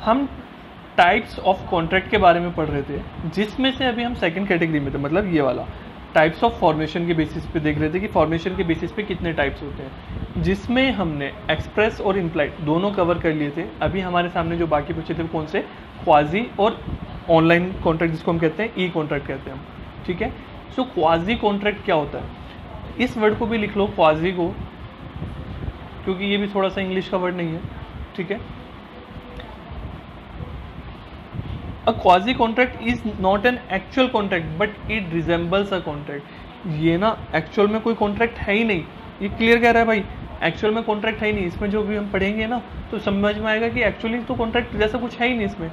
हम types of contract के बारे में पढ़ रहे थे, जिसमें से अभी हम सेकंड कैटेगरी में थे, मतलब ये वाला टाइप्स ऑफ फॉर्मेशन के बेसिस पे देख रहे थे कि फॉर्मेशन के बेसिस पे कितने टाइप्स होते हैं, जिसमें हमने एक्सप्रेस और इम्प्लाइड दोनों कवर कर लिए थे। अभी हमारे सामने जो बाकी बचे थे वो कौन से, क्वाजी और ऑनलाइन कॉन्ट्रैक्ट, जिसको हम कहते हैं ई कॉन्ट्रैक्ट कहते हैं हम, ठीक है। सो क्वाजी कॉन्ट्रैक्ट क्या होता है, इस वर्ड को भी लिख लो क्वाजी को, क्योंकि ये भी थोड़ा सा इंग्लिश का वर्ड नहीं है, ठीक है। A quasi contract is not an actual contract but it resembles a contract। ये ना एक्चुअल में कोई कॉन्ट्रैक्ट है ही नहीं, ये क्लियर कह रहा है भाई, एक्चुअल में कॉन्ट्रैक्ट है ही नहीं। इसमें जो भी हम पढ़ेंगे ना तो समझ में आएगा कि एक्चुअली तो कॉन्ट्रैक्ट जैसा कुछ है ही नहीं इसमें,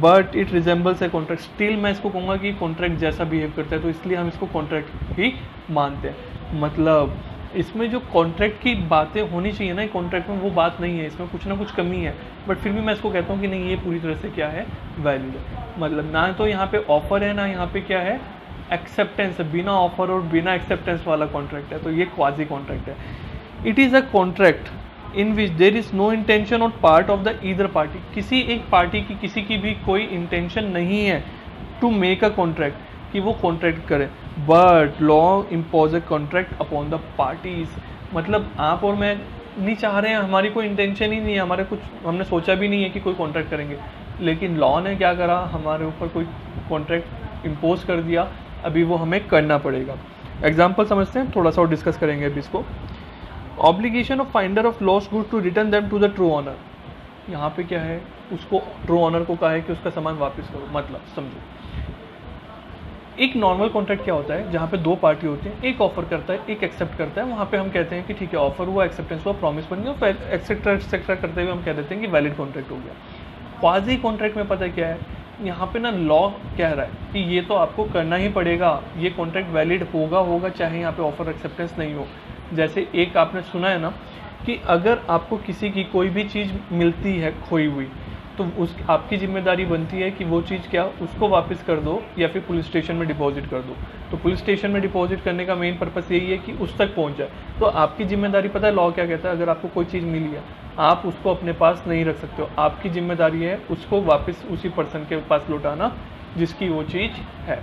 but it resembles a contract. Still मैं इसको कहूँगा कि कॉन्ट्रैक्ट जैसा बिहेव करता है, तो इसलिए हम इसको कॉन्ट्रैक्ट ही मानते हैं। मतलब इसमें जो कॉन्ट्रैक्ट की बातें होनी चाहिए ना कॉन्ट्रैक्ट में, वो बात नहीं है, इसमें कुछ ना कुछ कमी है, बट फिर भी मैं इसको कहता हूँ कि नहीं, ये पूरी तरह से क्या है, वैलिड है। मतलब ना तो यहाँ पे ऑफर है, ना यहाँ पे क्या है, एक्सेप्टेंस है। बिना ऑफर और बिना एक्सेप्टेंस वाला कॉन्ट्रैक्ट है, तो ये क्वाजी कॉन्ट्रैक्ट है। It is a contract in which there is no intention on part of the either party. किसी एक पार्टी की, किसी की भी कोई इंटेंशन नहीं है टू मेक अ कॉन्ट्रैक्ट, कि वो कॉन्ट्रैक्ट करे, but law impose a contract upon the parties. मतलब आप और मैं नहीं चाह रहे हैं, हमारी कोई इंटेंशन ही नहीं है, हमारे कुछ हमने सोचा भी नहीं है कि कोई कॉन्ट्रैक्ट करेंगे, लेकिन लॉ ने क्या करा, हमारे ऊपर कोई कॉन्ट्रैक्ट इम्पोज कर दिया, अभी वो हमें करना पड़ेगा। एग्जाम्पल समझते हैं, थोड़ा सा और डिस्कस करेंगे अभी इसको। Obligation of finder of lost good to return them to the true owner. यहाँ पे क्या है, उसको ट्रू ऑनर को कहा है कि उसका सामान वापस करो। मतलब समझो, एक नॉर्मल कॉन्ट्रैक्ट क्या होता है, जहाँ पे दो पार्टी होती हैं, एक ऑफर करता है, एक एक्सेप्ट करता है। वहाँ पे हम कहते हैं कि ठीक है, ऑफर हुआ, एक्सेप्टेंस हुआ, प्रॉमिस बन गया, एक्सेट्रा एक्सेट्रा करते हुए हम कह देते हैं कि वैलिड कॉन्ट्रैक्ट हो गया। क्वाजी कॉन्ट्रैक्ट में पता क्या है, यहाँ पे ना लॉ कह रहा है कि ये तो आपको करना ही पड़ेगा, ये कॉन्ट्रैक्ट वैलिड होगा चाहे यहाँ पे ऑफर एक्सेप्टेंस नहीं हो। जैसे एक आपने सुना है ना कि अगर आपको किसी की कोई भी चीज़ मिलती है खोई हुई, तो उस आपकी जिम्मेदारी बनती है कि वो चीज़ क्या, उसको वापस कर दो या फिर पुलिस स्टेशन में डिपॉजिट कर दो। तो पुलिस स्टेशन में डिपॉजिट करने का मेन पर्पस यही है कि उस तक पहुंच जाए। तो आपकी जिम्मेदारी, पता है लॉ क्या कहता है, अगर आपको कोई चीज़ मिली है, आप उसको अपने पास नहीं रख सकते हो, आपकी जिम्मेदारी है उसको वापस उसी पर्सन के पास लौटाना जिसकी वो चीज़ है।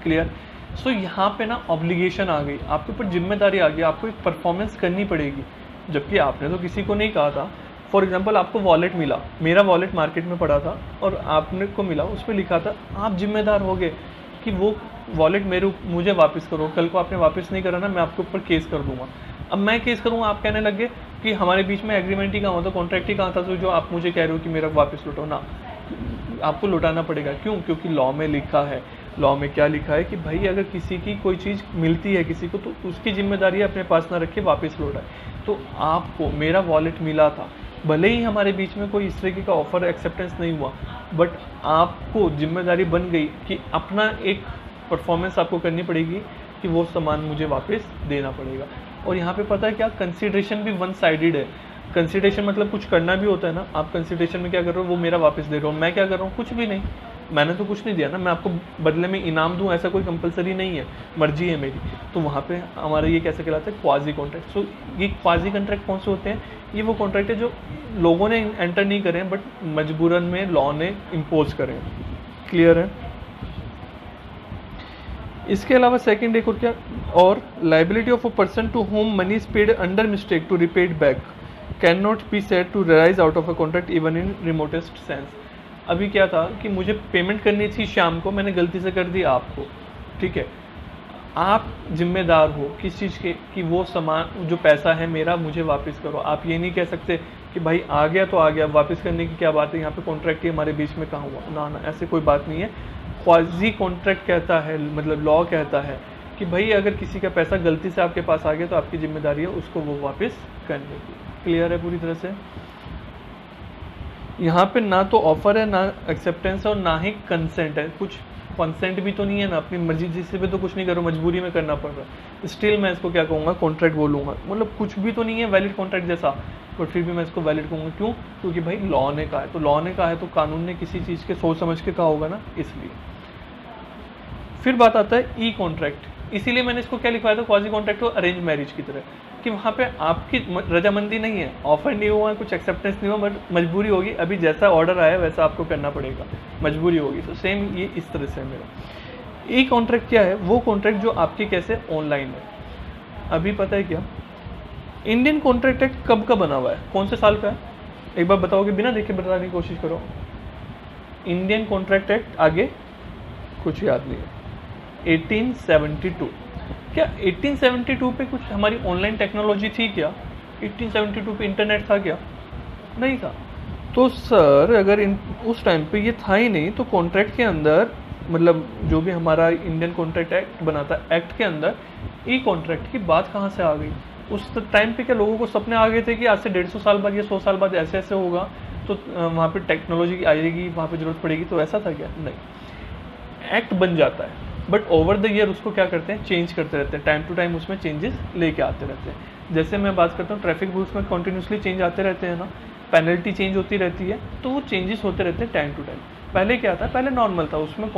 क्लियर। सो यहाँ पे ना ऑब्लिगेशन आ गई, आपके ऊपर जिम्मेदारी आ गई, आपको एक परफॉर्मेंस करनी पड़ेगी, जबकि आपने तो किसी को नहीं कहा था। फॉर एग्जाम्पल, आपको वॉलेट मिला, मेरा वॉलेट मार्केट में पड़ा था और आपने को मिला, उस पर लिखा था, आप जिम्मेदार हो गए कि वो वॉलेट मुझे वापस करो। कल को आपने वापस नहीं करा ना, मैं आपके ऊपर केस कर दूंगा। अब मैं केस करूँगा, आप कहने लगे कि हमारे बीच में एग्रीमेंट ही कहाँ होता, कॉन्ट्रैक्ट ही कहाँ था, तो जो आप मुझे कह रहे हो कि मेरा वापस लौटाओ ना, आपको लौटाना पड़ेगा। क्यों? क्योंकि लॉ में लिखा है। लॉ में क्या लिखा है कि भाई अगर किसी की कोई चीज़ मिलती है किसी को, तो उसकी जिम्मेदारी अपने पास ना रखे, वापस लौटाए। तो आपको मेरा वॉलेट मिला था, भले ही हमारे बीच में कोई इस तरीके का ऑफर एक्सेप्टेंस नहीं हुआ, बट आपको जिम्मेदारी बन गई कि अपना एक परफॉर्मेंस आपको करनी पड़ेगी कि वो सामान मुझे वापस देना पड़ेगा। और यहाँ पे पता है क्या, कंसीडरेशन भी वन साइडेड है। कंसीडरेशन मतलब कुछ करना भी होता है ना, आप कंसीडरेशन में क्या कर रहे हो, वो मेरा वापस दे रहे हो, मैं क्या कर रहा हूँ, कुछ भी नहीं, मैंने तो कुछ नहीं दिया ना, मैं आपको बदले में इनाम दूं ऐसा कोई कंपलसरी नहीं है, मर्जी है मेरी। तो वहाँ पे हमारा ये कैसे कहलाता है, क्वाजी कॉन्ट्रैक्ट। सो ये क्वाजी कॉन्ट्रैक्ट कौन से होते हैं, ये वो कॉन्ट्रैक्ट है जो लोगों ने एंटर नहीं करें बट मजबूरन में लॉ ने इम्पोज करें। क्लियर है। इसके अलावा सेकंड एक और क्या, और liability of a person to whom money is paid under mistake to repaid back can not be said to rise out of a contract even in remotest sense. अभी क्या था कि मुझे पेमेंट करनी थी शाम को, मैंने गलती से कर दी आपको, ठीक है, आप जिम्मेदार हो किस चीज़ के, कि वो सामान जो पैसा है मेरा मुझे वापस करो। आप ये नहीं कह सकते कि भाई आ गया तो आ गया, वापस करने की क्या बात है, यहाँ पे कॉन्ट्रैक्ट ही हमारे बीच में कहाँ हुआ, ना ना, ऐसे कोई बात नहीं है। क्वाजी कॉन्ट्रैक्ट कहता है, मतलब लॉ कहता है कि भाई अगर किसी का पैसा गलती से आपके पास आ गया तो आपकी जिम्मेदारी है उसको वो वापस करने की। क्लियर है पूरी तरह से। यहाँ पे ना तो ऑफर है, ना एक्सेप्टेंस है, और ना ही कंसेंट है। कुछ कंसेंट भी तो नहीं है ना, अपनी मर्जी जिससे भी तो कुछ नहीं करो, मजबूरी में करना पड़ रहा है, स्टिल मैं इसको क्या कहूँगा, कॉन्ट्रैक्ट बोलूँगा। मतलब कुछ भी तो नहीं है वैलिड कॉन्ट्रैक्ट जैसा, बट फिर भी मैं इसको वैलिड कहूँगा। क्यों? क्योंकि भाई लॉ ने कहा है, तो लॉ ने कहा है तो कानून ने किसी चीज़ के सोच समझ के कहा होगा ना, इसलिए। फिर बात आता है ई कॉन्ट्रैक्ट। इसीलिए मैंने इसको क्या लिखवाया था, क्वाजी कॉन्ट्रैक्ट को अरेंज मैरिज की तरह। कि वहाँ पे आपकी रजामंदी नहीं है, ऑफर नहीं हुआ, कुछ एक्सेप्टेंस नहीं हुआ, बट मजबूरी होगी, अभी जैसा ऑर्डर आया वैसा आपको करना पड़ेगा, मजबूरी होगी। तो सेम ये इस तरह से है मेरा। ई कॉन्ट्रैक्ट क्या है? वो कॉन्ट्रैक्ट जो आपकी कैसे ऑनलाइन है। अभी पता है क्या, इंडियन कॉन्ट्रैक्ट एक्ट कब का बना हुआ है, कौन से साल का है? एक बार बताओगे, बिना देखे बताने की कोशिश करो। इंडियन कॉन्ट्रैक्ट एक्ट आगे कुछ याद नहीं है। 1872। क्या 1872 पे कुछ हमारी ऑनलाइन टेक्नोलॉजी थी क्या? 1872 पे इंटरनेट था क्या? नहीं था। तो सर अगर उस टाइम पे ये था ही नहीं, तो कॉन्ट्रैक्ट के अंदर, मतलब जो भी हमारा इंडियन कॉन्ट्रैक्ट एक्ट बना था, एक्ट के अंदर ई कॉन्ट्रैक्ट की बात कहाँ से आ गई? उस टाइम पे क्या लोगों को सपने आ गए थे कि आज से 150 साल बाद या 100 साल बाद ऐसे ऐसे होगा, तो वहाँ पे टेक्नोलॉजी आएगी, वहाँ पे ज़रूरत पड़ेगी, तो ऐसा था क्या? नहीं। एक्ट बन जाता है, बट ओवर द ईयर उसको क्या करते हैं, चेंज करते रहते हैं, टाइम टू टाइम उसमें चेंजेस लेके आते रहते हैं। जैसे मैं बात करता हूँ ट्रैफिक रूल्स में कॉन्टिन्यूसली चेंज आते रहते हैं ना, पेनल्टी चेंज होती रहती है, तो वो चेंजेस होते रहते हैं टाइम टू टाइम। पहले क्या था, पहले नॉर्मल था, उसमें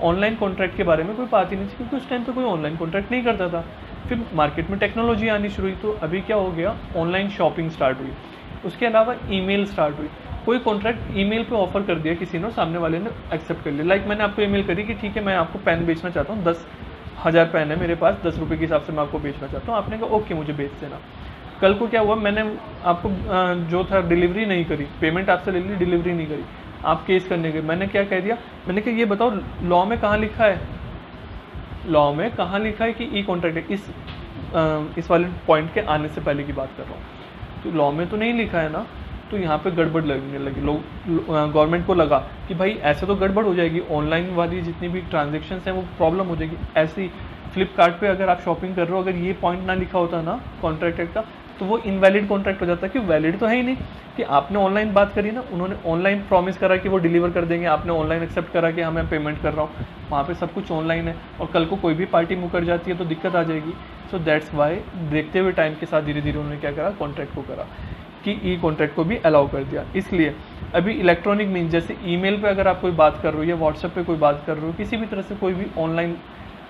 ऑनलाइन कॉन्ट्रैक्ट के बारे में कोई बात ही नहीं थी, क्योंकि उस टाइम पे कोई ऑनलाइन कॉन्ट्रैक्ट नहीं करता था। फिर मार्केट में टेक्नोलॉजी आनी शुरू हुई, तो अभी क्या हो गया, ऑनलाइन शॉपिंग स्टार्ट हुई, उसके अलावा ईमेल स्टार्ट हुई। कोई कॉन्ट्रैक्ट ईमेल पे ऑफर कर दिया किसी ने, सामने वाले ने एक्सेप्ट कर लिया। लाइक मैंने आपको ईमेल करी कि ठीक है मैं आपको पेन बेचना चाहता हूँ, 10,000 पेन है मेरे पास, 10 रुपये के हिसाब से मैं आपको बेचना चाहता हूँ। आपने कहा ओके मुझे बेच देना। कल को क्या हुआ, मैंने आपको जो था डिलीवरी नहीं करी, पेमेंट आपसे ले ली, डिलीवरी नहीं करी, आप केस करने गए। मैंने क्या कह दिया, मैंने कहा ये बताओ लॉ में कहाँ लिखा है, लॉ में कहाँ लिखा है कि ई कॉन्ट्रैक्ट है? इस वाले पॉइंट के आने से पहले की बात कर रहा हूँ। तो लॉ में तो नहीं लिखा है ना, तो यहाँ पे गड़बड़ लगने लगी, लोग गवर्नमेंट को लगा कि भाई ऐसे तो गड़बड़ हो जाएगी, ऑनलाइन वाली जितनी भी ट्रांजेक्शन्स हैं वो प्रॉब्लम हो जाएगी। ऐसी फ्लिपकार्ट पे अगर आप शॉपिंग कर रहे हो, अगर ये पॉइंट ना लिखा होता ना कॉन्ट्रैक्ट एक्ट का, तो वो इनवैलिड कॉन्ट्रैक्ट हो जाता। कि वैलिड तो है ही नहीं, कि आपने ऑनलाइन बात करी ना, उन्होंने ऑनलाइन प्रॉमिस करा कि वो डिलीवर कर देंगे, आपने ऑनलाइन एक्सेप्ट करा कि हाँ मैं पेमेंट कर रहा हूँ, वहाँ पे सब कुछ ऑनलाइन है, और कल को कोई भी पार्टी मुकर जाती है तो दिक्कत आ जाएगी। सो दैट्स वाई देखते हुए टाइम के साथ धीरे धीरे उन्होंने क्या करा, कॉन्ट्रैक्ट को करा कि ई कॉन्ट्रैक्ट को भी अलाउ कर दिया। इसलिए अभी इलेक्ट्रॉनिक मीन, जैसे ईमेल पे अगर आप कोई बात कर रहे हो या व्हाट्सएप पे कोई बात कर रहे हो, किसी भी तरह से कोई भी ऑनलाइन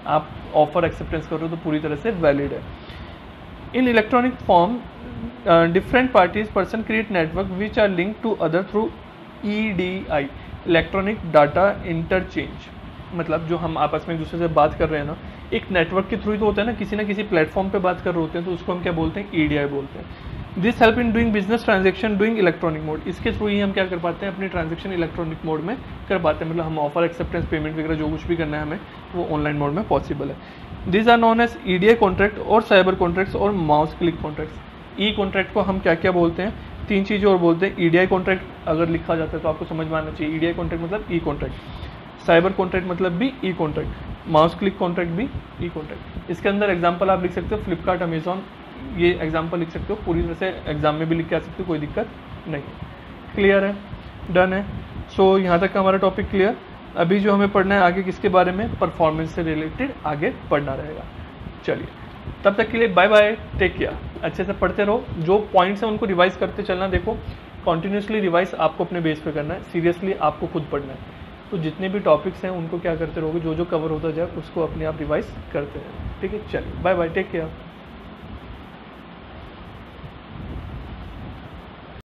आप ऑफर एक्सेप्टेंस कर रहे हो, तो पूरी तरह से वैलिड है। In electronic form different parties person create network which are link to other through EDI, electronic data interchange. मतलब जो हम आपस में एक दूसरे से बात कर रहे हैं ना, एक नेटवर्क के थ्रू ही तो होता है ना, किसी प्लेटफॉर्म पे बात कर रहे होते हैं, तो उसको हम क्या बोलते हैं, EDI बोलते हैं। This help in doing business transaction doing electronic mode. इसके थ्रू ही हम क्या कर पाते हैं, अपनी ट्रांजेक्शन इलेक्ट्रॉनिक मोड में कर पाते हैं। मतलब हम ऑफर एक्सेप्टेंस, पेमेंट वगैरह जो कुछ भी करना है हमें, वो ऑनलाइन मोड में पॉसिबल है। This are known as EDI contract और साइबर कॉन्ट्रैक्ट्स और mouse click contracts. E contract को हम क्या क्या बोलते हैं, 3 चीज़ें और बोलते हैं। EDI कॉन्ट्रैक्ट अगर लिखा जाता है तो आपको समझ में आना चाहिए, EDI कॉन्ट्रैक्ट मतलब ई कॉन्ट्रैक्ट, साइबर कॉन्ट्रैक्ट मतलब भी ई कॉन्ट्रैक्ट, माउस क्लिक कॉन्ट्रैक्ट भी ई कॉन्ट्रैक्ट। इसके अंदर एग्जाम्पल आप लिख सकते हो, फ्लिपकार्ट, अमेजॉन, ये एग्जाम्पल लिख सकते हो, पूरी तरह से एग्जाम में भी लिख के आ सकते हो, कोई दिक्कत नहीं। क्लियर है, डन है। सो यहाँ तक का हमारा टॉपिक क्लियर। अभी जो हमें पढ़ना है आगे किसके बारे में, परफॉर्मेंस से रिलेटेड आगे पढ़ना रहेगा। चलिए तब तक के लिए बाय बाय, टेक केयर। अच्छे से पढ़ते रहो, जो पॉइंट्स हैं उनको रिवाइज करते चलना। देखो कॉन्टिन्यूसली रिवाइज आपको अपने बेस पे करना है, सीरियसली आपको खुद पढ़ना है। तो जितने भी टॉपिक्स हैं उनको क्या करते रहोगे, जो जो कवर होता जाए उसको अपने आप रिवाइज करते रहें। ठीक है, चलिए बाय बाय, टेक केयर।